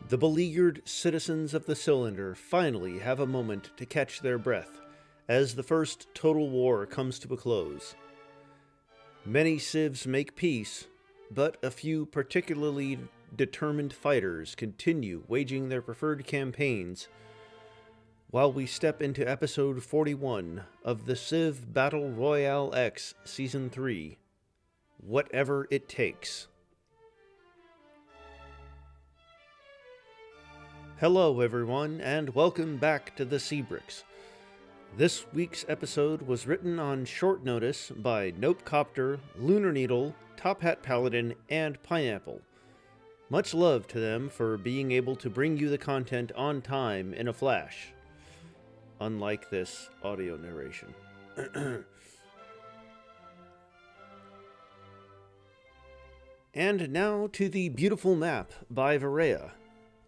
The beleaguered citizens of the cylinder finally have a moment to catch their breath as the first total war comes to a close. Many civs make peace, but a few particularly determined fighters continue waging their preferred campaigns while we step into episode 41 of the Civ Battle Royale X Season 3, Whatever It Takes. Hello everyone, and welcome back to the Seabricks. This week's episode was written on short notice by Nopecopter, Lunar Needle, Top Hat Paladin, and Pineapple. Much love to them for being able to bring you the content on time in a flash. Unlike this audio narration. And now to the beautiful map by Varea.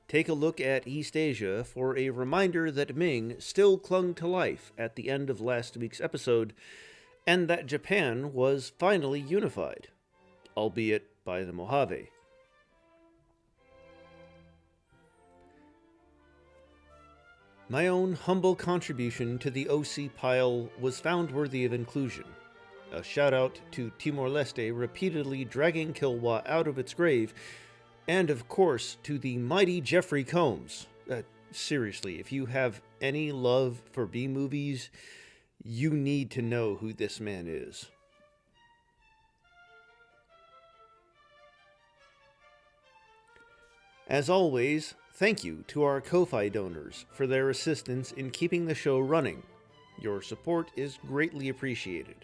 Take a look at East Asia for a reminder that Ming still clung to life at the end of last week's episode, and that Japan was finally unified, albeit by the Mojave. My own humble contribution to the OC pile was found worthy of inclusion. A shout out to Timor-Leste repeatedly dragging Kilwa out of its grave, and of course to the mighty Jeffrey Combs. Seriously, if you have any love for B-movies, you need to know who this man is. As always, thank you to our Ko-Fi donors for their assistance in keeping the show running. Your support is greatly appreciated.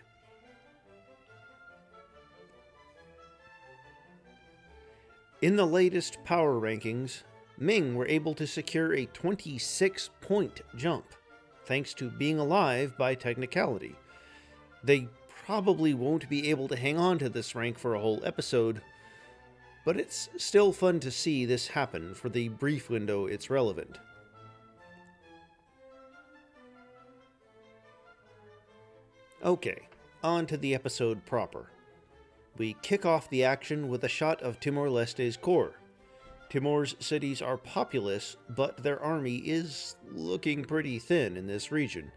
In the latest power rankings, Ming were able to secure a 26-point jump, thanks to being alive by technicality. They probably won't be able to hang on to this rank for a whole episode, but it's still fun to see this happen for the brief window it's relevant. Okay, on to the episode proper. We kick off the action with a shot of Timor-Leste's core. Timor's cities are populous, but their army is looking pretty thin in this region.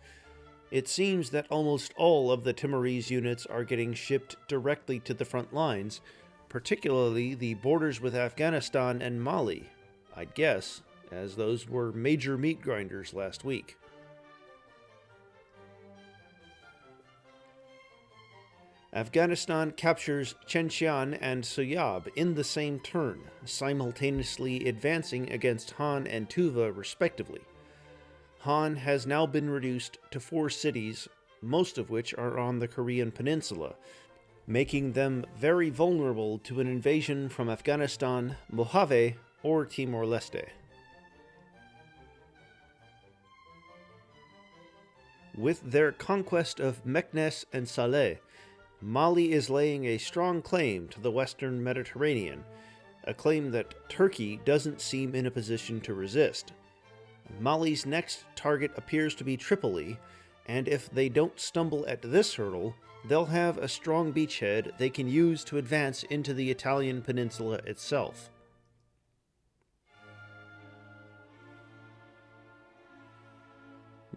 It seems that almost all of the Timorese units are getting shipped directly to the front lines, particularly the borders with Afghanistan and Mali, I'd guess, as those were major meat grinders last week. Afghanistan captures Chenxian and Suyab in the same turn, simultaneously advancing against Han and Tuva respectively. Han has now been reduced to 4 cities, most of which are on the Korean peninsula, making them very vulnerable to an invasion from Afghanistan, Mojave, or Timor-Leste. With their conquest of Meknes and Saleh, Mali is laying a strong claim to the Western Mediterranean, a claim that Turkey doesn't seem in a position to resist. Mali's next target appears to be Tripoli, and if they don't stumble at this hurdle, they'll have a strong beachhead they can use to advance into the Italian peninsula itself.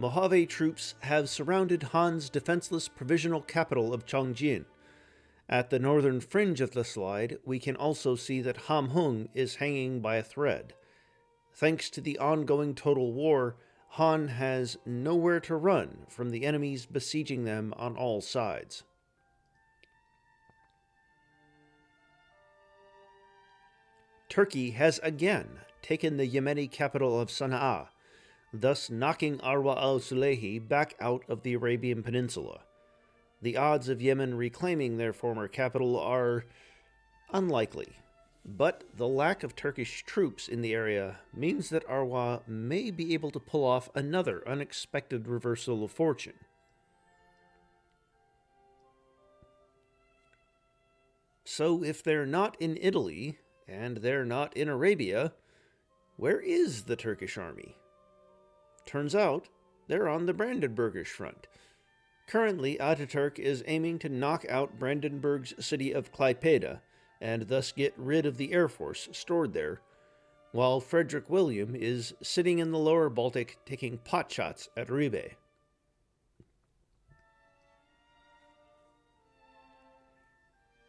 Mojave troops have surrounded Han's defenseless provisional capital of Chongjin. At the northern fringe of the slide, we can also see that Hamhung is hanging by a thread. Thanks to the ongoing total war, Han has nowhere to run from the enemies besieging them on all sides. Turkey has again taken the Yemeni capital of Sana'a, thus knocking Arwa al-Sulehi back out of the Arabian Peninsula. The odds of Yemen reclaiming their former capital are unlikely, but the lack of Turkish troops in the area means that Arwa may be able to pull off another unexpected reversal of fortune. So if they're not in Italy, and they're not in Arabia, where is the Turkish army? Turns out, they're on the Brandenburgish front. Currently, Ataturk is aiming to knock out Brandenburg's city of Klaipeda, and thus get rid of the air force stored there. while Frederick William is sitting in the lower Baltic taking potshots at Ribe.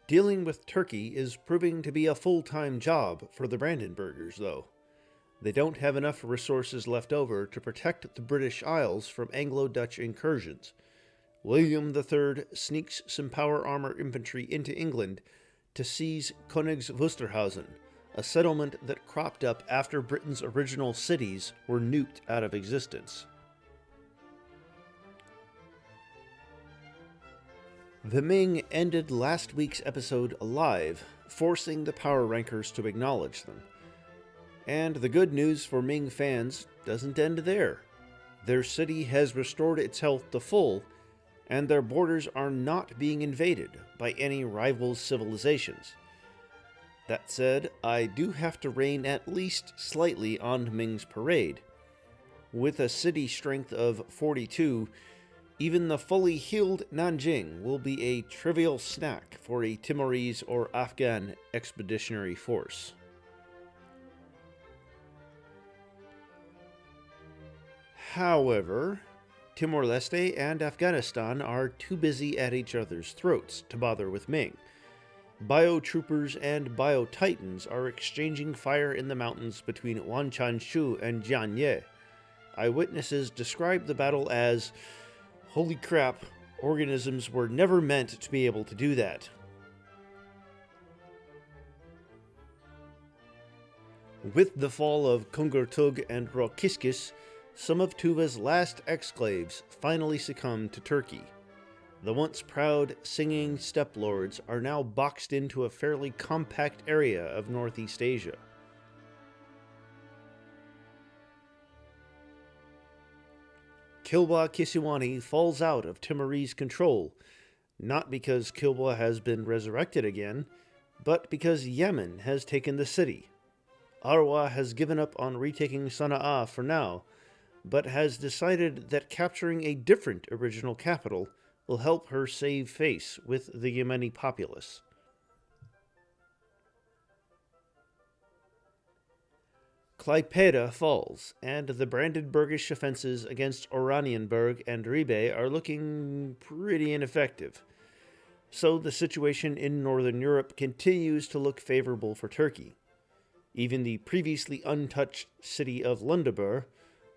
Dealing with Turkey is proving to be a full-time job for the Brandenburgers, though. They don't have enough resources left over to protect the British Isles from Anglo-Dutch incursions. William III sneaks some power armor infantry into England to seize Königs Wusterhausen, a settlement that cropped up after Britain's original cities were nuked out of existence. The Ming ended last week's episode alive, forcing the power rankers to acknowledge them. And the good news for Ming fans doesn't end there. Their city has restored its health to full, and their borders are not being invaded by any rival civilizations. That said, I do have to rain at least slightly on Ming's parade. With a city strength of 42, even the fully healed Nanjing will be a trivial snack for a Timorese or Afghan expeditionary force. However, Timor-Leste and Afghanistan are too busy at each other's throats to bother with Ming. Biotroopers and Bio-Titans are exchanging fire in the mountains between Wanchanshu and Jianye. Eyewitnesses describe the battle as, "Holy crap, organisms were never meant to be able to do that." With the fall of Kungurtug and Rokiskis, some of Tuva's last exclaves finally succumbed to Turkey. The once proud, singing steppe lords are now boxed into a fairly compact area of Northeast Asia. Kilwa Kisiwani falls out of Timorese control, not because Kilwa has been resurrected again, but because Yemen has taken the city. Arwa has given up on retaking Sana'a for now, but has decided that capturing a different original capital will help her save face with the Yemeni populace. Klaipeda falls, and the Brandenburgish offenses against Oranienburg and Ribe are looking pretty ineffective. So the situation in Northern Europe continues to look favorable for Turkey. Even the previously untouched city of Lundebur,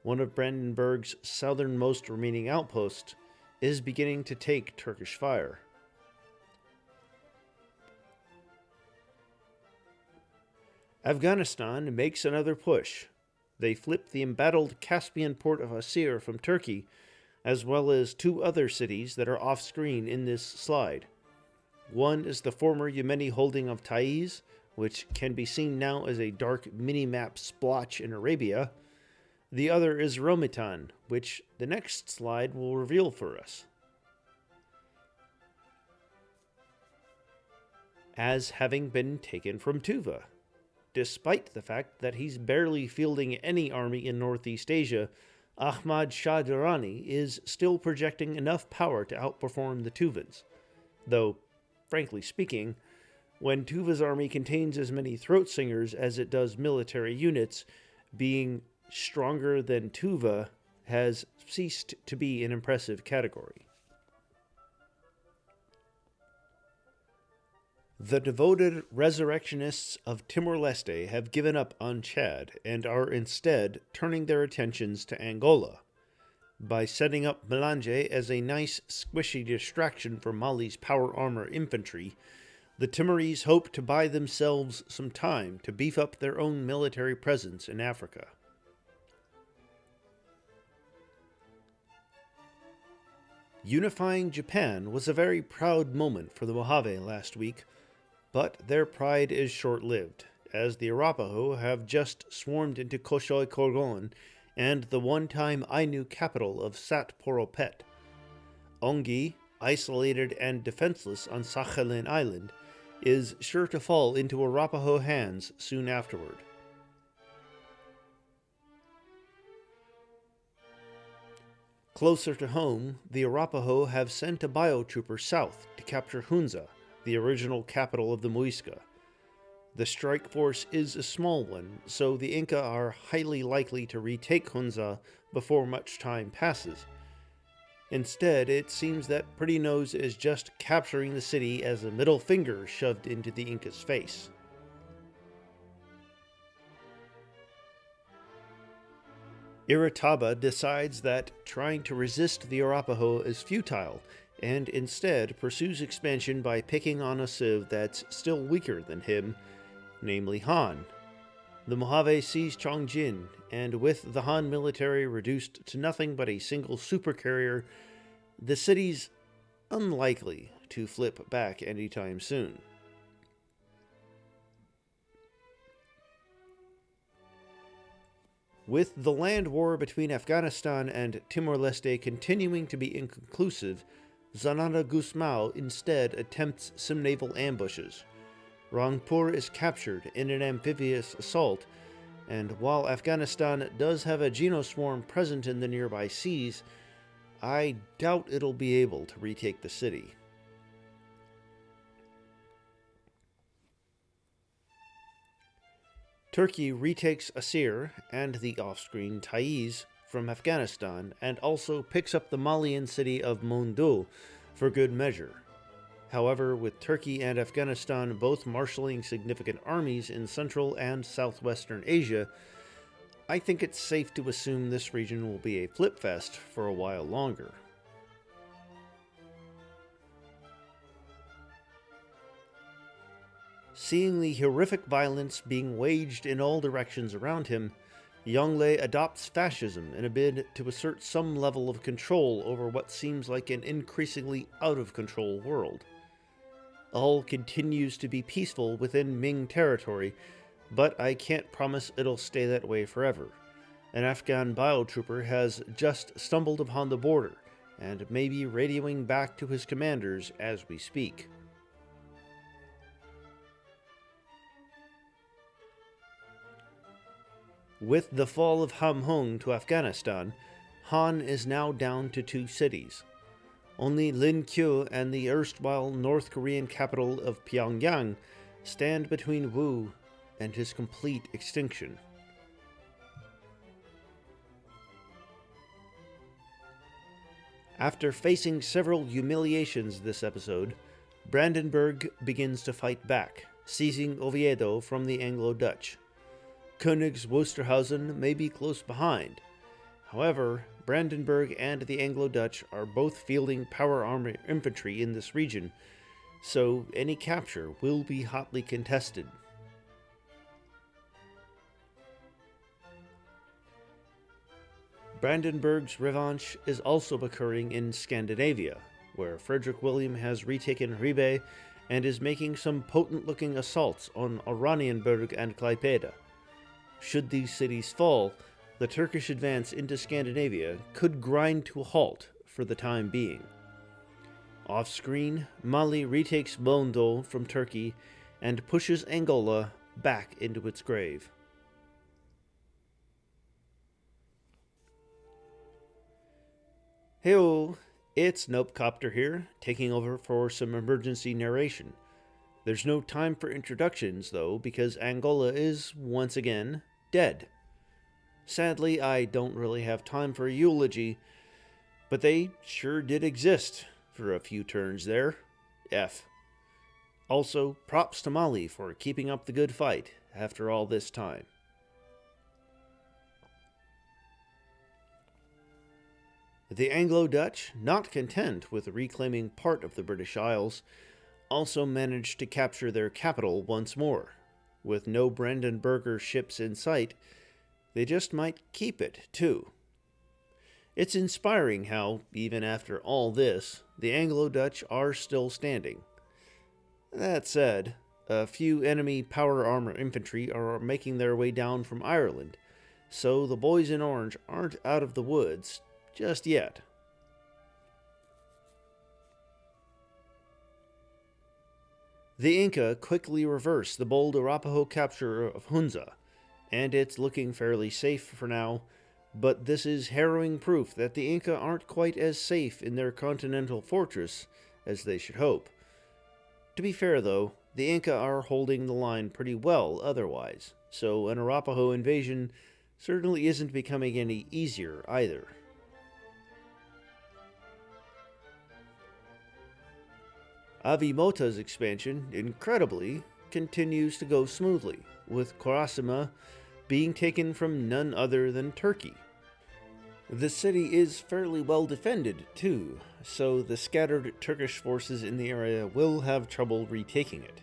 one of Brandenburg's southernmost remaining outposts, is beginning to take Turkish fire. Afghanistan makes another push. They flip the embattled Caspian port of Asir from Turkey, as well as two other cities that are off-screen in this slide. One is the former Yemeni holding of Taiz, which can be seen now as a dark mini-map splotch in Arabia. The other is Romitan, which the next slide will reveal for us. As having been taken from Tuva. Despite the fact that he's barely fielding any army in Northeast Asia, Ahmad Shah Durrani is still projecting enough power to outperform the Tuvans. Though, frankly speaking, when Tuva's army contains as many throat singers as it does military units, being stronger than Tuva has ceased to be an impressive category. The devoted resurrectionists of Timor-Leste have given up on Chad and are instead turning their attentions to Angola. By setting up Melange as a nice, squishy distraction for Mali's power armor infantry, the Timorese hope to buy themselves some time to beef up their own military presence in Africa. Unifying Japan was a very proud moment for the Mojave last week, but their pride is short-lived, as the Arapaho have just swarmed into Koshoy Korgon and the one-time Ainu capital of Sat Poropet. Ongi, isolated and defenseless on Sakhalin Island, is sure to fall into Arapaho hands soon afterward. Closer to home, the Arapaho have sent a biotrooper south to capture Hunza, the original capital of the Muisca. The strike force is a small one, so the Inca are highly likely to retake Hunza before much time passes. Instead, it seems that Pretty Nose is just capturing the city as a middle finger shoved into the Inca's face. Irataba decides that trying to resist the Arapaho is futile, and instead pursues expansion by picking on a civ that's still weaker than him, namely Han. The Mojave seize Chongjin, and with the Han military reduced to nothing but a single supercarrier, the city's unlikely to flip back anytime soon. With the land war between Afghanistan and Timor-Leste continuing to be inconclusive, Zanata Gusmao instead attempts some naval ambushes. Rangpur is captured in an amphibious assault, and while Afghanistan does have a genoswarm present in the nearby seas, I doubt it'll be able to retake the city. Turkey retakes Asir and the off-screen Taiz from Afghanistan and also picks up the Malian city of Moundou for good measure. However, with Turkey and Afghanistan both marshalling significant armies in Central and Southwestern Asia, I think it's safe to assume this region will be a flipfest for a while longer. Seeing the horrific violence being waged in all directions around him, Yongle adopts fascism in a bid to assert some level of control over what seems like an increasingly out-of-control world. All continues to be peaceful within Ming territory, but I can't promise it'll stay that way forever. An Afghan biotrooper has just stumbled upon the border, and may be radioing back to his commanders as we speak. With the fall of Hamhung to Afghanistan, Han is now down to 2 cities. Only Linkyu and the erstwhile North Korean capital of Pyongyang stand between Wu and his complete extinction. After facing several humiliations this episode, Brandenburg begins to fight back, seizing Oviedo from the Anglo-Dutch. Königs Wusterhausen may be close behind. However, Brandenburg and the Anglo-Dutch are both fielding power armor infantry in this region, so any capture will be hotly contested. Brandenburg's revanche is also occurring in Scandinavia, where Frederick William has retaken Ribe and is making some potent-looking assaults on Oranienburg and Klaipeda. Should these cities fall, the Turkish advance into Scandinavia could grind to a halt for the time being. Off-screen, Mali retakes Bondo from Turkey and pushes Angola back into its grave. Heyo, it's Nopecopter here, taking over for some emergency narration. There's no time for introductions, though, because Angola is, once again, dead. Sadly, I don't really have time for a eulogy, but they sure did exist for a few turns there. F. Also, props to Mali for keeping up the good fight after all this time. The Anglo-Dutch, not content with reclaiming part of the British Isles, also managed to capture their capital once more. With no Brandenburger ships in sight, they just might keep it, too. It's inspiring how, even after all this, the Anglo-Dutch are still standing. That said, a few enemy power armor infantry are making their way down from Ireland, so the boys in orange aren't out of the woods just yet. The Inca quickly reverse the bold Arapaho capture of Hunza, and it's looking fairly safe for now, but this is harrowing proof that the Inca aren't quite as safe in their continental fortress as they should hope. To be fair though, the Inca are holding the line pretty well otherwise, so an Arapaho invasion certainly isn't becoming any easier either. Avimota's expansion, incredibly, continues to go smoothly, with Korasima being taken from none other than Turkey. The city is fairly well defended, too, so the scattered Turkish forces in the area will have trouble retaking it.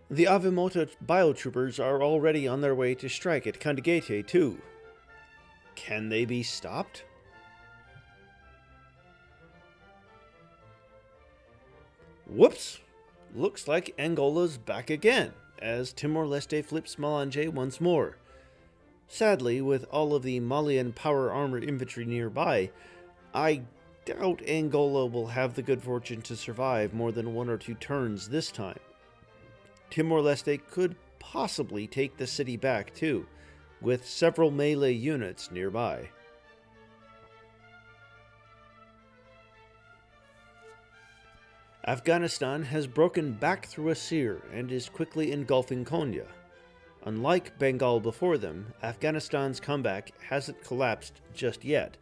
The Avimota biotroopers are already on their way to strike at Kandagete, too. Can they be stopped? Whoops! Looks like Angola's back again, as Timor-Leste flips Malanje once more. Sadly, with all of the Malian power armored infantry nearby, I doubt Angola will have the good fortune to survive more than 1 or 2 turns this time. Timor-Leste could possibly take the city back too, with several melee units nearby. Afghanistan has broken back through Asir and is quickly engulfing Konya. Unlike Bengal before them, Afghanistan's comeback hasn't collapsed just yet.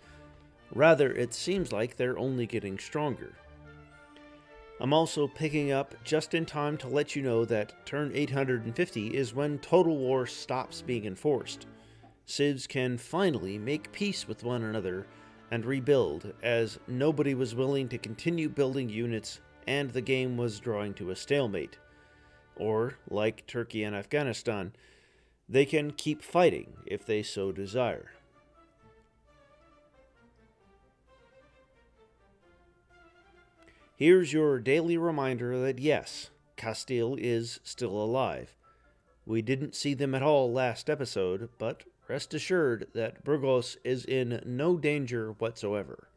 Rather, it seems like they're only getting stronger. I'm also picking up just in time to let you know that turn 850 is when Total War stops being enforced. Civs can finally make peace with one another and rebuild, as nobody was willing to continue building units and the game was drawing to a stalemate. Or, like Turkey and Afghanistan, they can keep fighting if they so desire. Here's your daily reminder that yes, Castile is still alive. We didn't see them at all last episode, but rest assured that Burgos is in no danger whatsoever.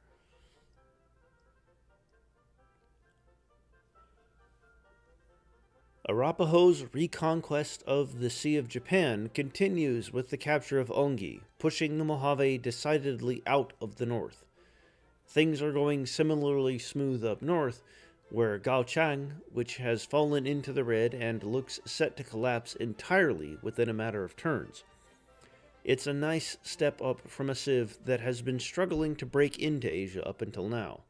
Arapaho's reconquest of the Sea of Japan continues with the capture of Ongi, pushing the Mojave decidedly out of the north. Things are going similarly smooth up north, where Gaochang, which has fallen into the red and looks set to collapse entirely within a matter of turns. It's a nice step up from a civ that has been struggling to break into Asia up until now.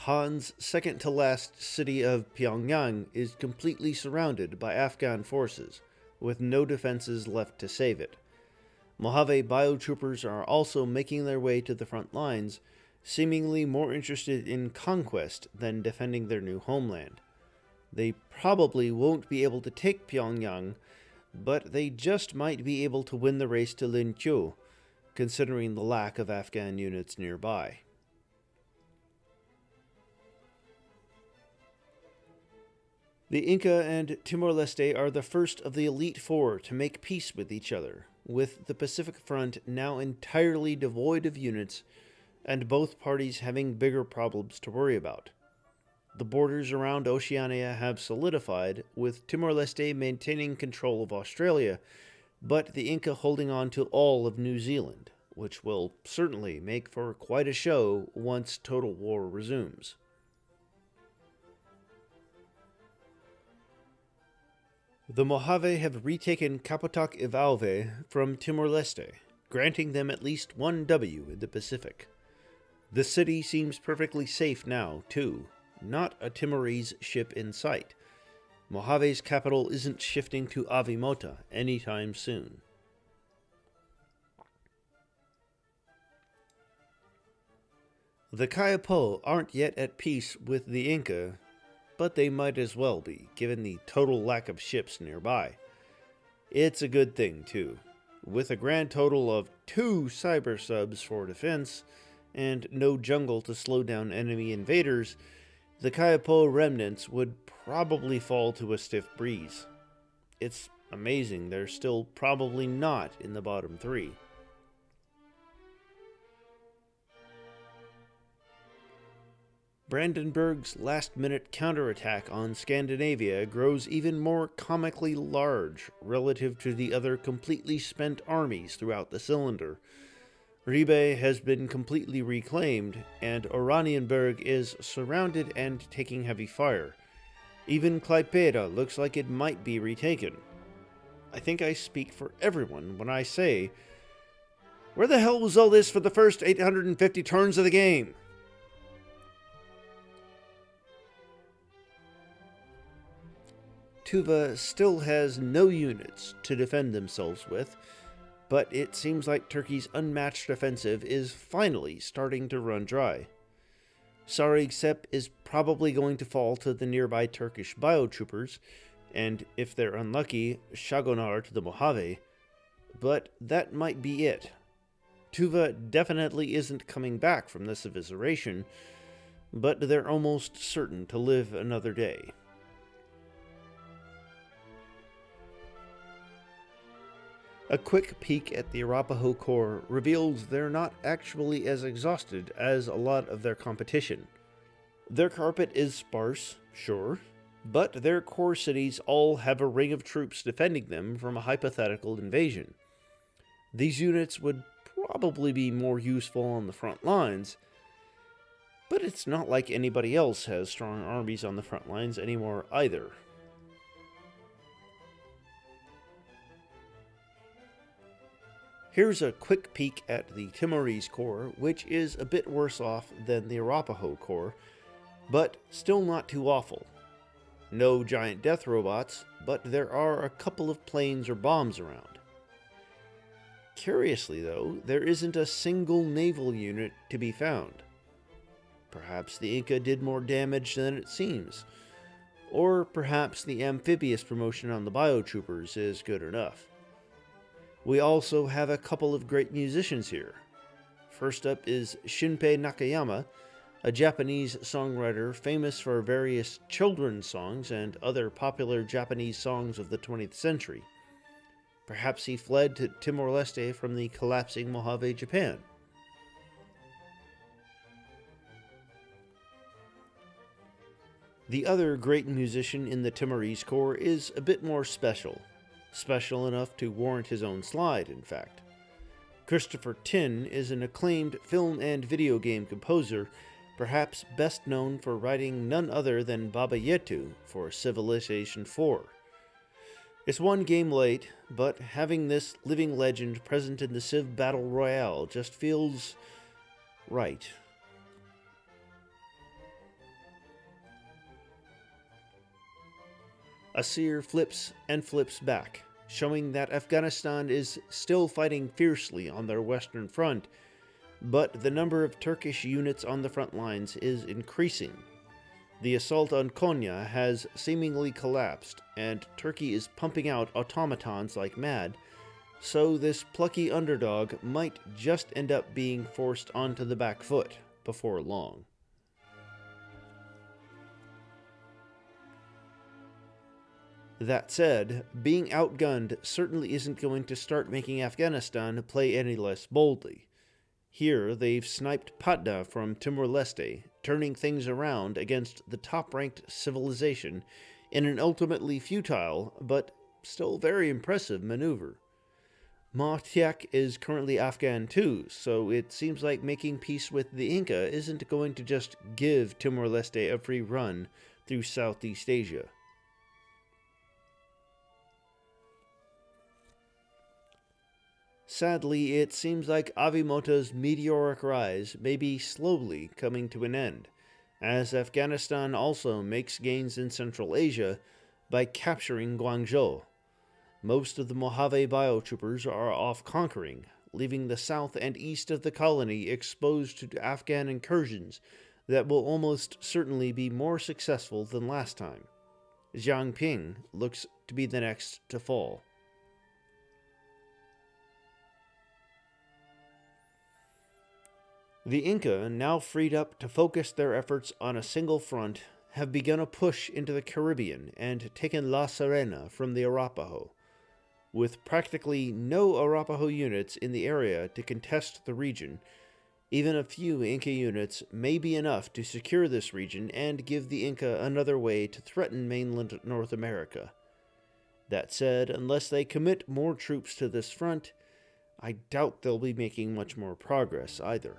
Han's second-to-last city of Pyongyang is completely surrounded by Afghan forces, with no defenses left to save it. Mojave biotroopers are also making their way to the front lines, seemingly more interested in conquest than defending their new homeland. They probably won't be able to take Pyongyang, but they just might be able to win the race to Linqiu, considering the lack of Afghan units nearby. The Inca and Timor-Leste are the first of the Elite Four to make peace with each other, with the Pacific Front now entirely devoid of units and both parties having bigger problems to worry about. The borders around Oceania have solidified, with Timor-Leste maintaining control of Australia, but the Inca holding on to all of New Zealand, which will certainly make for quite a show once Total War resumes. The Mojave have retaken Kapotak Ivalve from Timor-Leste, granting them at least one W in the Pacific. The city seems perfectly safe now, too. Not a Timorese ship in sight. Mojave's capital isn't shifting to Avimota anytime soon. The Kayapo aren't yet at peace with the Inca, but they might as well be, given the total lack of ships nearby. It's a good thing, too. With a grand total of 2 cyber subs for defense, and no jungle to slow down enemy invaders, the Kayapo remnants would probably fall to a stiff breeze. It's amazing they're still probably not in the bottom 3. Brandenburg's last-minute counterattack on Scandinavia grows even more comically large relative to the other completely spent armies throughout the cylinder. Ribe has been completely reclaimed, and Oranienburg is surrounded and taking heavy fire. Even Klaipeda looks like it might be retaken. I think I speak for everyone when I say, where the hell was all this for the first 850 turns of the game? Tuva still has no units to defend themselves with, but it seems like Turkey's unmatched offensive is finally starting to run dry. Sarıksep is probably going to fall to the nearby Turkish biotroopers, and if they're unlucky, Shagonar to the Mojave, but that might be it. Tuva definitely isn't coming back from this evisceration, but they're almost certain to live another day. A quick peek at the Arapaho Corps reveals they're not actually as exhausted as a lot of their competition. Their carpet is sparse, sure, but their core cities all have a ring of troops defending them from a hypothetical invasion. These units would probably be more useful on the front lines, but it's not like anybody else has strong armies on the front lines anymore either. Here's a quick peek at the Timorese Corps, which is a bit worse off than the Arapaho Corps, but still not too awful. No giant death robots, but there are a couple of planes or bombs around. Curiously though, there isn't a single naval unit to be found. Perhaps the Inca did more damage than it seems, or perhaps the amphibious promotion on the biotroopers is good enough. We also have a couple of great musicians here. First up is Shinpei Nakayama, a Japanese songwriter famous for various children's songs and other popular Japanese songs of the 20th century. Perhaps he fled to Timor-Leste from the collapsing Mojave Japan. The other great musician in the Timorese Corps is a bit more special. Special enough to warrant his own slide, in fact. Christopher Tin is an acclaimed film and video game composer, perhaps best known for writing none other than Baba Yetu for Civilization IV. It's one game late, but having this living legend present in the Civ Battle Royale just feels right. Asir flips and flips back, showing that Afghanistan is still fighting fiercely on their western front, but the number of Turkish units on the front lines is increasing. The assault on Konya has seemingly collapsed, and Turkey is pumping out automatons like mad, so this plucky underdog might just end up being forced onto the back foot before long. That said, being outgunned certainly isn't going to start making Afghanistan play any less boldly. Here, they've sniped Patna from Timor-Leste, turning things around against the top-ranked civilization in an ultimately futile, but still very impressive maneuver. Ma Tiak is currently Afghan too, so it seems like making peace with the Inca isn't going to just give Timor-Leste a free run through Southeast Asia. Sadly, it seems like Avimota's meteoric rise may be slowly coming to an end, as Afghanistan also makes gains in Central Asia by capturing Guangzhou. Most of the Mojave biotroopers are off conquering, leaving the south and east of the colony exposed to Afghan incursions that will almost certainly be more successful than last time. Jiangping looks to be the next to fall. The Inca, now freed up to focus their efforts on a single front, have begun a push into the Caribbean and taken La Serena from the Arapaho. With practically no Arapaho units in the area to contest the region, even a few Inca units may be enough to secure this region and give the Inca another way to threaten mainland North America. That said, unless they commit more troops to this front, I doubt they'll be making much more progress either.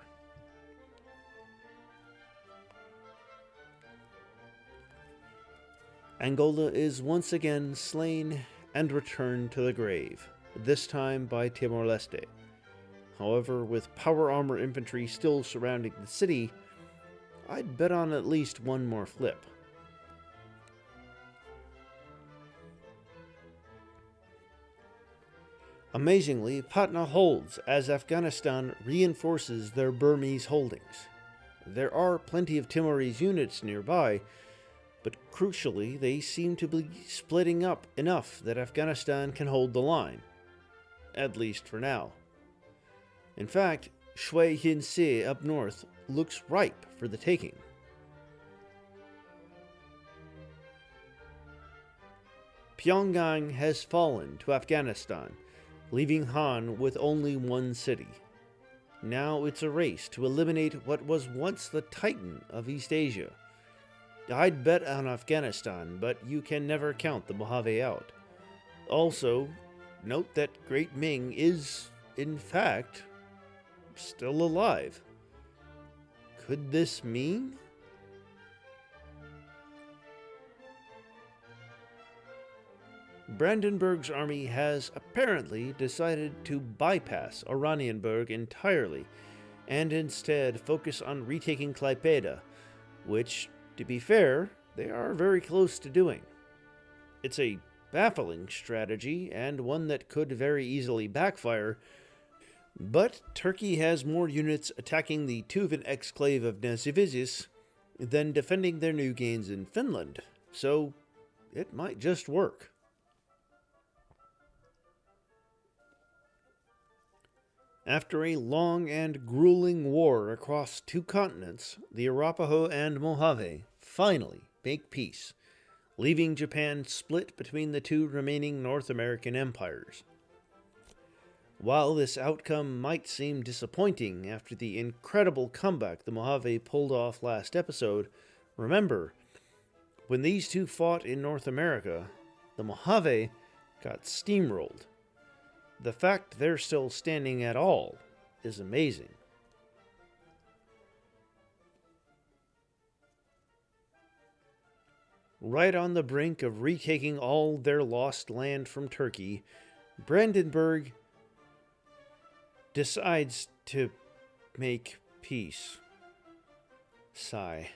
Angola is once again slain and returned to the grave, this time by Timor-Leste. However, with power armor infantry still surrounding the city, I'd bet on at least one more flip. Amazingly, Patna holds as Afghanistan reinforces their Burmese holdings. There are plenty of Timorese units nearby, but crucially, they seem to be splitting up enough that Afghanistan can hold the line. At least for now. In fact, Shui Hin Se up north looks ripe for the taking. Pyongyang has fallen to Afghanistan, leaving Han with only one city. Now it's a race to eliminate what was once the titan of East Asia. I'd bet on Afghanistan, but you can never count the Mojave out. Also, note that Great Ming is, in fact, still alive. Could this mean? Brandenburg's army has apparently decided to bypass Oranienburg entirely and instead focus on retaking Klaipeda, which, to be fair, they are very close to doing. It's a baffling strategy and one that could very easily backfire, but Turkey has more units attacking the Tuvan exclave of Nesivizis than defending their new gains in Finland, so it might just work. After a long and grueling war across two continents, the Arapaho and Mojave finally make peace, leaving Japan split between the two remaining North American empires. While this outcome might seem disappointing after the incredible comeback the Mojave pulled off last episode, remember, when these two fought in North America, the Mojave got steamrolled. The fact they're still standing at all is amazing. Right on the brink of retaking all their lost land from Turkey, Brandenburg decides to make peace. Sigh.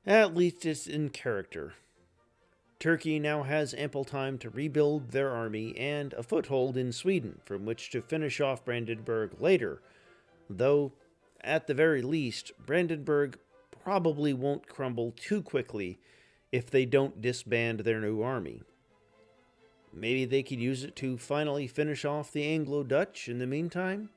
At least it's in character. Turkey now has ample time to rebuild their army and a foothold in Sweden from which to finish off Brandenburg later, though, at the very least, Brandenburg probably won't crumble too quickly if they don't disband their new army. Maybe they could use it to finally finish off the Anglo-Dutch in the meantime?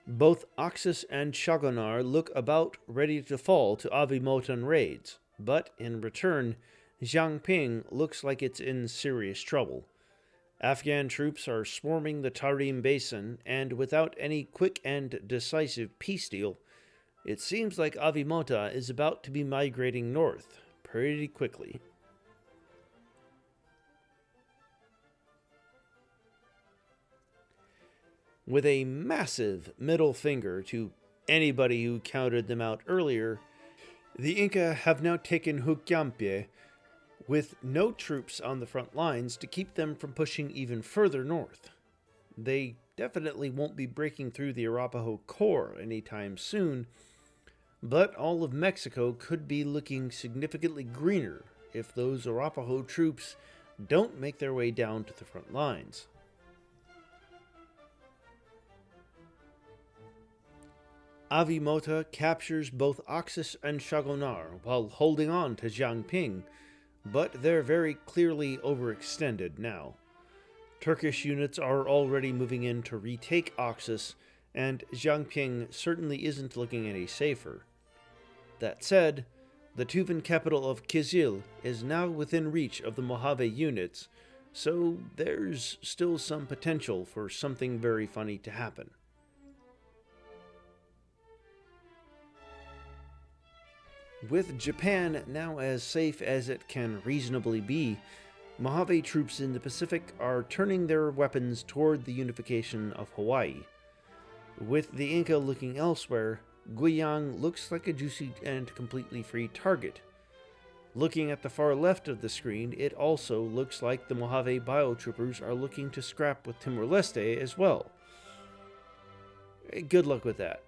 Both Oxus and Chagonar look about ready to fall to Avimotan raids, but in return, Jiangping looks like it's in serious trouble. Afghan troops are swarming the Tarim Basin, and without any quick and decisive peace deal, it seems like Avimota is about to be migrating north pretty quickly. With a massive middle finger to anybody who counted them out earlier, the Inca have now taken Hukyampe, with no troops on the front lines to keep them from pushing even further north. They definitely won't be breaking through the Arapaho core anytime soon, but all of Mexico could be looking significantly greener if those Arapaho troops don't make their way down to the front lines. Avimota captures both Oxus and Chagonar while holding on to Jiangping, but they're very clearly overextended now. Turkish units are already moving in to retake Oxus, and Jiangping certainly isn't looking any safer. That said, the Tuvan capital of Kizil is now within reach of the Mojave units, so there's still some potential for something very funny to happen. With Japan now as safe as it can reasonably be, Mojave troops in the Pacific are turning their weapons toward the unification of Hawaii. With the Inca looking elsewhere, Guiyang looks like a juicy and completely free target. Looking at the far left of the screen, it also looks like the Mojave biotroopers are looking to scrap with Timor-Leste as well. Good luck with that.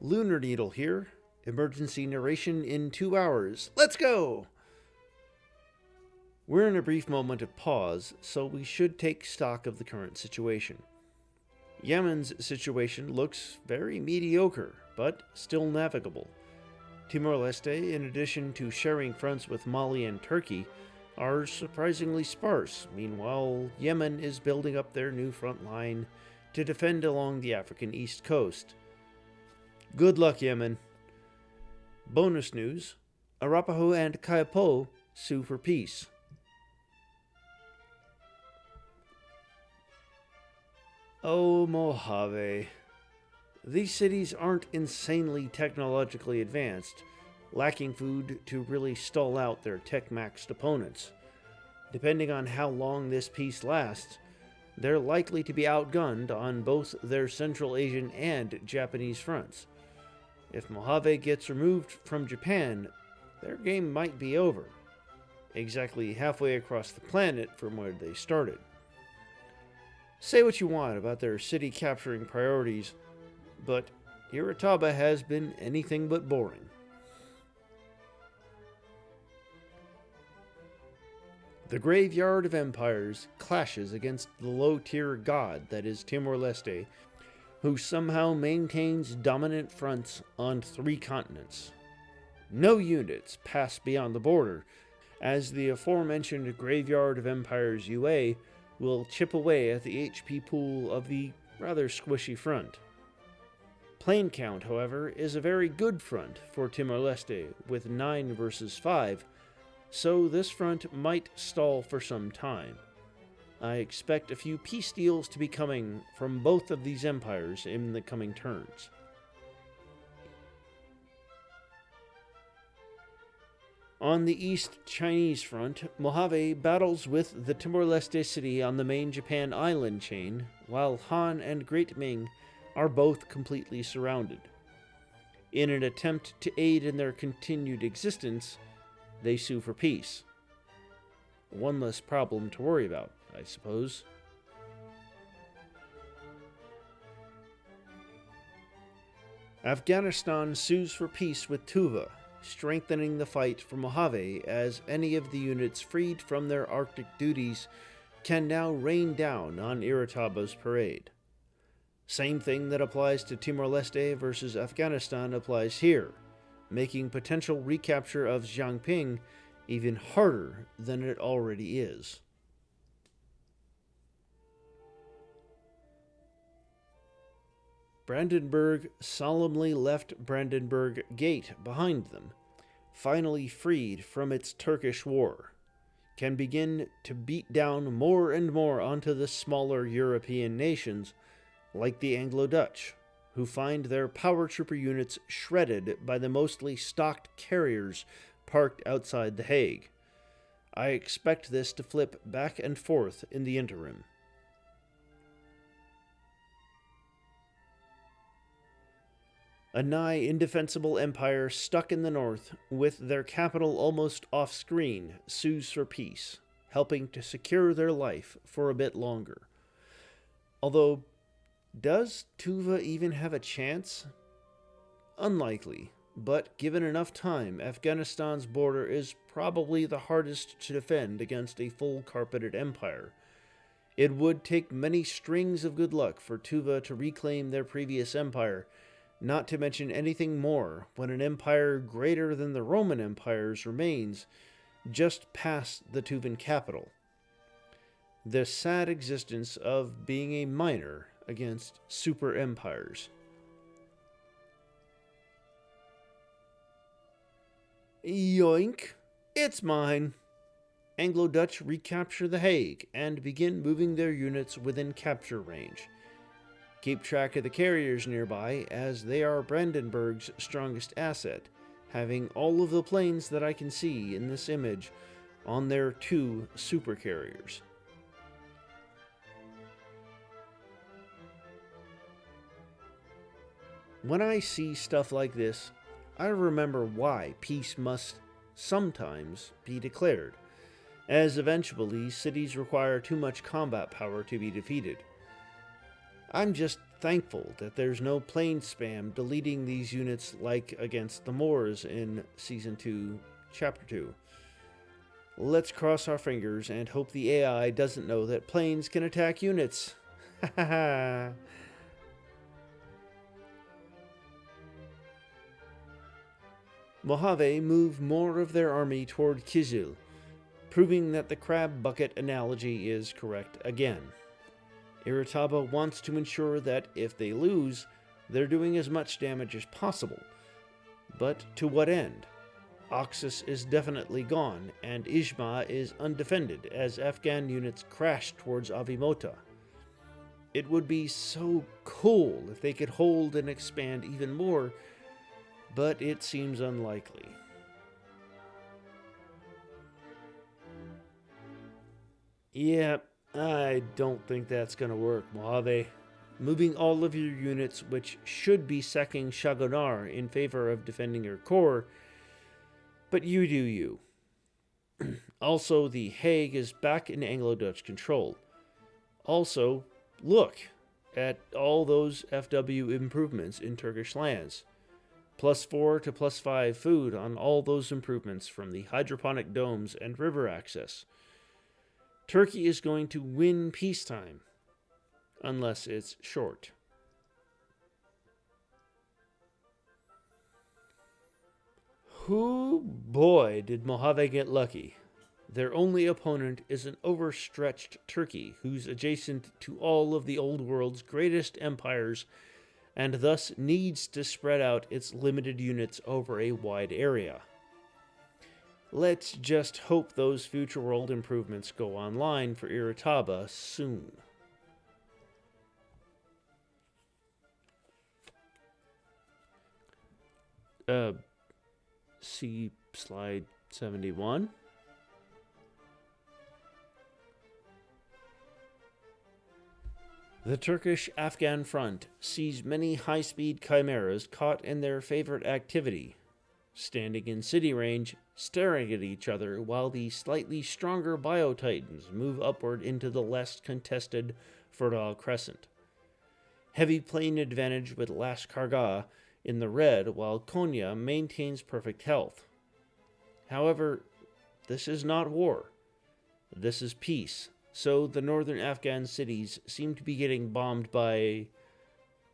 Lunar Needle here. Emergency narration in 2 hours. Let's go! We're in a brief moment of pause, so we should take stock of the current situation. Yemen's situation looks very mediocre, but still navigable. Timor-Leste, in addition to sharing fronts with Mali and Turkey, are surprisingly sparse. Meanwhile, Yemen is building up their new front line to defend along the African east coast. Good luck, Yemen. Bonus news: Arapaho and Kaipo sue for peace. Oh, Mojave. These cities aren't insanely technologically advanced, lacking food to really stall out their tech-maxed opponents. Depending on how long this peace lasts, they're likely to be outgunned on both their Central Asian and Japanese fronts. If Mojave gets removed from Japan, their game might be over, exactly halfway across the planet from where they started. Say what you want about their city capturing priorities, but Irataba has been anything but boring. The Graveyard of Empires clashes against the low-tier god that is Timor-Leste, who somehow maintains dominant fronts on 3 continents. No units pass beyond the border, as the aforementioned Graveyard of Empires UA will chip away at the HP pool of the rather squishy front. Plane count, however, is a very good front for Timor-Leste, with 9 versus 5, so this front might stall for some time. I expect a few peace deals to be coming from both of these empires in the coming turns. On the East Chinese front, Mojave battles with the Timor-Leste city on the main Japan island chain, while Han and Great Ming are both completely surrounded. In an attempt to aid in their continued existence, they sue for peace. One less problem to worry about, I suppose. Afghanistan sues for peace with Tuva, strengthening the fight for Mojave as any of the units freed from their Arctic duties can now rain down on Irataba's parade. Same thing that applies to Timor-Leste versus Afghanistan applies here, making potential recapture of Xiangping even harder than it already is. Brandenburg solemnly left Brandenburg Gate behind them, finally freed from its Turkish war, can begin to beat down more and more onto the smaller European nations like the Anglo-Dutch, who find their power trooper units shredded by the mostly stocked carriers parked outside The Hague. I expect this to flip back and forth in the interim. A nigh indefensible empire stuck in the north, with their capital almost off-screen, sues for peace, helping to secure their life for a bit longer. Although, does Tuva even have a chance? Unlikely, but given enough time, Afghanistan's border is probably the hardest to defend against a full-carpeted empire. It would take many strings of good luck for Tuva to reclaim their previous empire, not to mention anything more when an empire greater than the Roman Empire's remains just past the Tuvan capital. The sad existence of being a minor against super empires. Yoink! It's mine! Anglo-Dutch recapture The Hague and begin moving their units within capture range. Keep track of the carriers nearby, as they are Brandenburg's strongest asset, having all of the planes that I can see in this image on their 2 supercarriers. When I see stuff like this, I remember why peace must sometimes be declared, as eventually cities require too much combat power to be defeated. I'm just thankful that there's no plane spam deleting these units like against the Moors in Season 2, Chapter 2. Let's cross our fingers and hope the AI doesn't know that planes can attack units. Ha ha ha. Mojave move more of their army toward Kizil, proving that the crab bucket analogy is correct again. Iritaba wants to ensure that if they lose, they're doing as much damage as possible. But to what end? Oxus is definitely gone, and Ijma is undefended as Afghan units crash towards Avimota. It would be so cool if they could hold and expand even more, but it seems unlikely. Yeah, I don't think that's going to work, Mojave. Moving all of your units, which should be sacking Shagonar in favor of defending your core, but you do you. Also, The Hague is back in Anglo-Dutch control. Also, look at all those FW improvements in Turkish lands. +4 to +5 food on all those improvements from the hydroponic domes and river access. Turkey is going to win peacetime, unless it's short. Whoo boy, did Mojave get lucky. Their only opponent is an overstretched Turkey who's adjacent to all of the old world's greatest empires and thus needs to spread out its limited units over a wide area. Let's just hope those future world improvements go online for Iritaba soon. See slide 71. The Turkish-Afghan front sees many high-speed chimeras caught in their favorite activity, standing in city range, staring at each other while the slightly stronger Biotitans move upward into the less contested Fertile Crescent. Heavy plane advantage with Lashkargah in the red, while Konya maintains perfect health. However, this is not war. This is peace. So the northern Afghan cities seem to be getting bombed by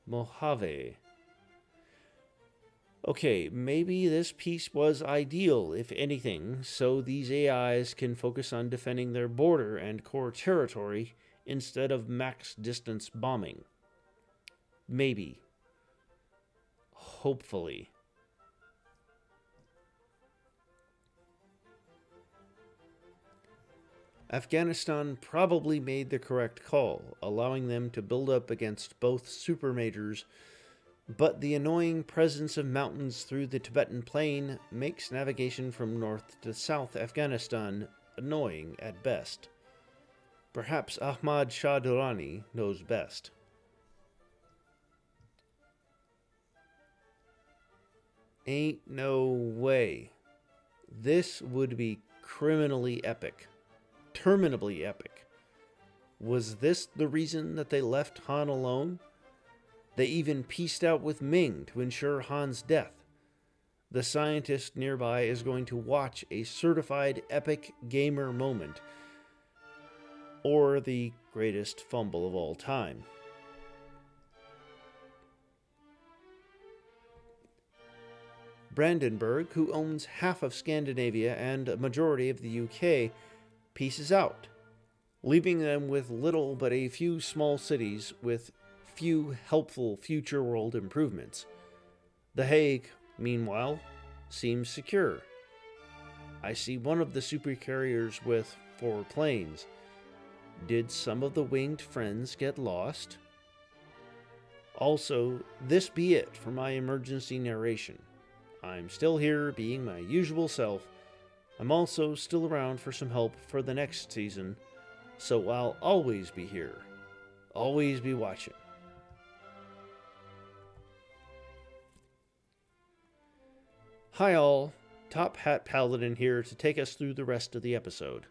Mojave. Okay, maybe this peace was ideal, if anything, so these AIs can focus on defending their border and core territory instead of max distance bombing. Maybe. Hopefully. Afghanistan probably made the correct call, allowing them to build up against both supermajors, but the annoying presence of mountains through the Tibetan Plain makes navigation from north to south Afghanistan annoying at best. Perhaps Ahmad Shah Durrani knows best. Ain't no way. This would be criminally epic. Terminably epic. Was this the reason that they left Han alone? They even pieced out with Ming to ensure Han's death. The scientist nearby is going to watch a certified epic gamer moment, or the greatest fumble of all time. Brandenburg, who owns half of Scandinavia and a majority of the UK, pieces out, leaving them with little but a few small cities with few helpful future world improvements. The Hague, meanwhile, seems secure. I see one of the supercarriers with 4 planes. Did some of the winged friends get lost? Also, this be it for my emergency narration. I'm still here being my usual self. I'm also still around for some help for the next season, so I'll always be here. Always be watching. Hi all, Top Hat Paladin here to take us through the rest of the episode.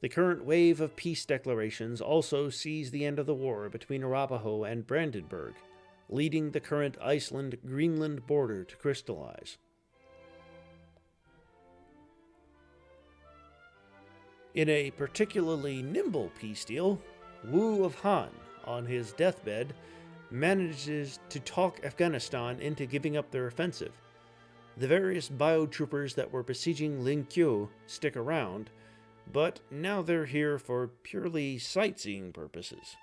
The current wave of peace declarations also sees the end of the war between Arapaho and Brandenburg, leading the current Iceland-Greenland border to crystallize. In a particularly nimble peace deal, Wu of Han, on his deathbed, manages to talk Afghanistan into giving up their offensive. The various biotroopers that were besieging Lingqiu stick around, but now they're here for purely sightseeing purposes.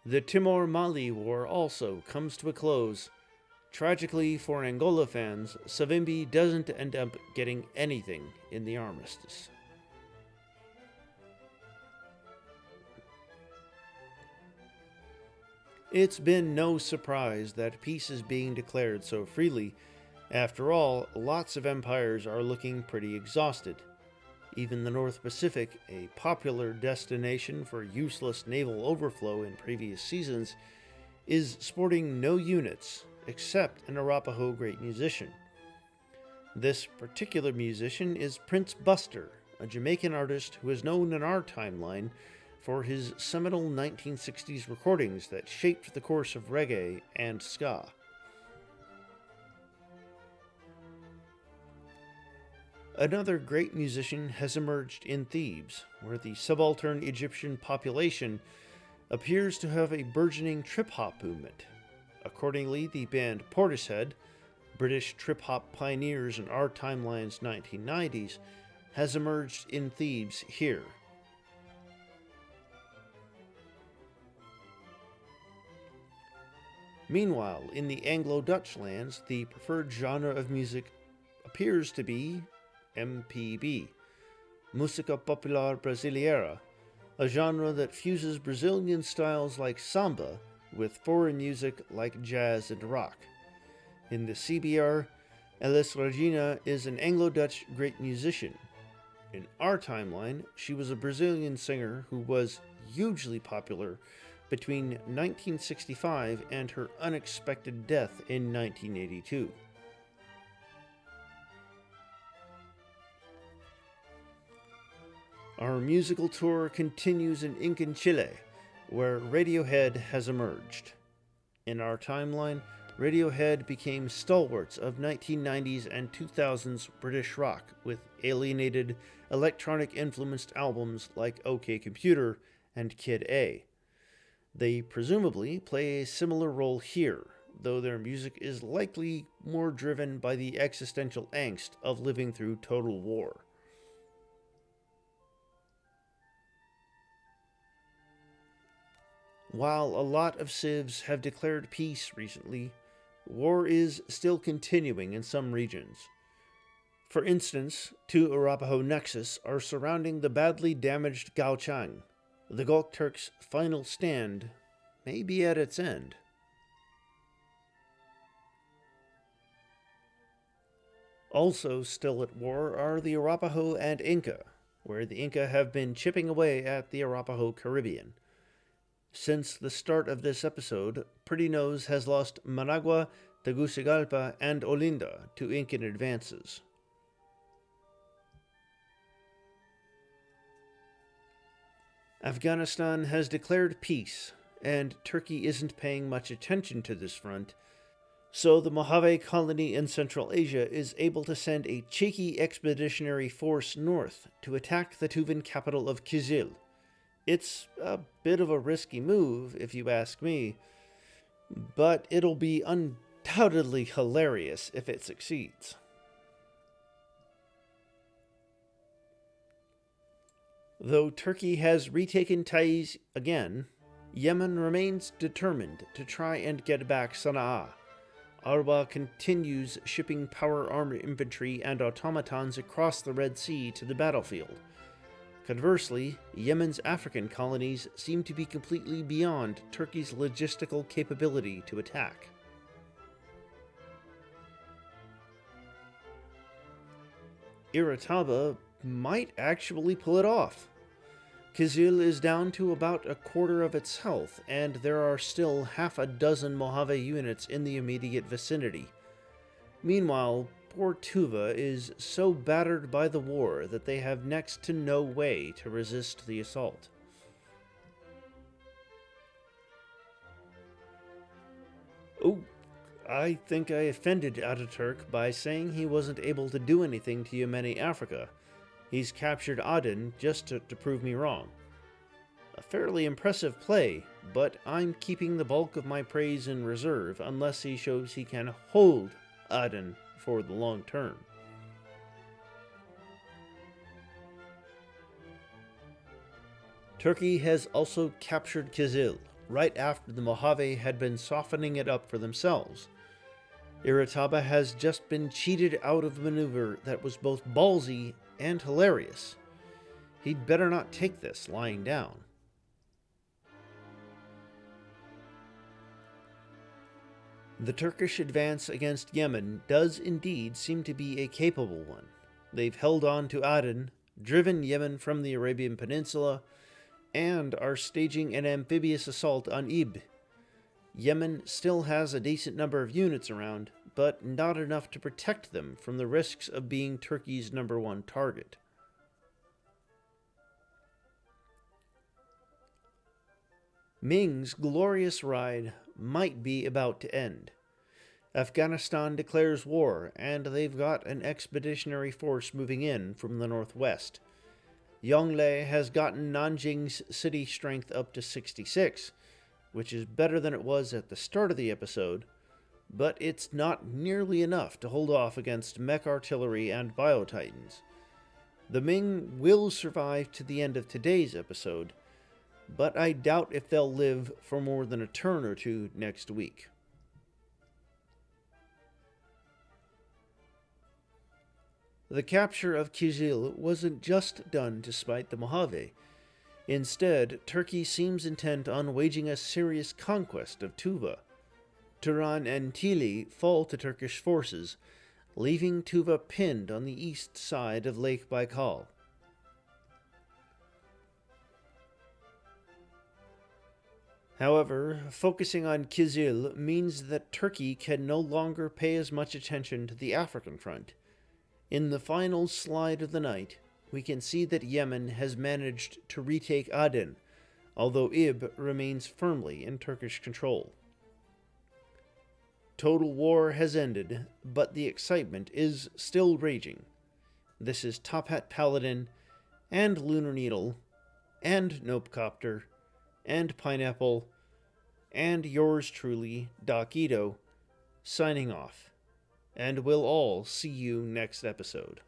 The Timor-Mali War also comes to a close. Tragically for Angola fans, Savimbi doesn't end up getting anything in the armistice. It's been no surprise that peace is being declared so freely. After all, lots of empires are looking pretty exhausted. Even the North Pacific, a popular destination for useless naval overflow in previous seasons, is sporting no units except an Arapaho great musician. This particular musician is Prince Buster, a Jamaican artist who is known in our timeline for his seminal 1960s recordings that shaped the course of reggae and ska. Another great musician has emerged in Thebes, where the subaltern Egyptian population appears to have a burgeoning trip-hop movement. Accordingly, the band Portishead, British trip-hop pioneers in our timeline's 1990s, has emerged in Thebes here. Meanwhile, in the Anglo-Dutch lands, the preferred genre of music appears to be MPB, Música Popular Brasileira, a genre that fuses Brazilian styles like samba with foreign music like jazz and rock. In the CBR, Elis Regina is an Anglo-Dutch great musician. In our timeline, she was a Brazilian singer who was hugely popular between 1965 and her unexpected death in 1982. Our musical tour continues in Incan Chile, where Radiohead has emerged. In our timeline, Radiohead became stalwarts of 1990s and 2000s British rock with alienated, electronic-influenced albums like OK Computer and Kid A. They presumably play a similar role here, though their music is likely more driven by the existential angst of living through total war. While a lot of civs have declared peace recently, war is still continuing in some regions. For instance, two Arapaho nexus are surrounding the badly damaged Gaochang. The Gok Turks' final stand may be at its end. Also still at war are the Arapaho and Inca, where the Inca have been chipping away at the Arapaho Caribbean. Since the start of this episode, Pretty Nose has lost Managua, Tegucigalpa, and Olinda to Incan advances. Afghanistan has declared peace, and Turkey isn't paying much attention to this front, so the Mojave colony in Central Asia is able to send a cheeky expeditionary force north to attack the Tuvan capital of Kizil. It's a bit of a risky move, if you ask me, but it'll be undoubtedly hilarious if it succeeds. Though Turkey has retaken Taiz again, Yemen remains determined to try and get back Sana'a. Arwa continues shipping power armor infantry and automatons across the Red Sea to the battlefield. Conversely, Yemen's African colonies seem to be completely beyond Turkey's logistical capability to attack. Irataba might actually pull it off. Kizil is down to about a quarter of its health, and there are still half a dozen Mojave units in the immediate vicinity. Meanwhile, poor Tuva is so battered by the war that they have next to no way to resist the assault. Oh, I think I offended Ataturk by saying he wasn't able to do anything to Yemeni Africa. He's captured Aden just to prove me wrong. A fairly impressive play, but I'm keeping the bulk of my praise in reserve unless he shows he can hold Aden for the long term. Turkey has also captured Kizil, right after the Mojave had been softening it up for themselves. Irataba has just been cheated out of a maneuver that was both ballsy and hilarious. He'd better not take this lying down. The Turkish advance against Yemen does indeed seem to be a capable one. They've held on to Aden, driven Yemen from the Arabian Peninsula, and are staging an amphibious assault on Ib. Yemen still has a decent number of units around, but not enough to protect them from the risks of being Turkey's #1 target. Ming's glorious ride might be about to end. Afghanistan declares war, and they've got an expeditionary force moving in from the northwest. Yongle has gotten Nanjing's city strength up to 66, which is better than it was at the start of the episode, but it's not nearly enough to hold off against mech artillery and biotitans. The Ming will survive to the end of today's episode, but I doubt if they'll live for more than a turn or two next week. The capture of Kizil wasn't just done to spite the Mojave. Instead, Turkey seems intent on waging a serious conquest of Tuva. Turan and Tili fall to Turkish forces, leaving Tuva pinned on the east side of Lake Baikal. However, focusing on Kizil means that Turkey can no longer pay as much attention to the African front. In the final slide of the night, we can see that Yemen has managed to retake Aden, although Ib remains firmly in Turkish control. Total war has ended, but the excitement is still raging. This is Top Hat Paladin, and Lunar Needle, and Nopecopter, and Pineapple, and yours truly, Doc Ito, signing off. And we'll all see you next episode.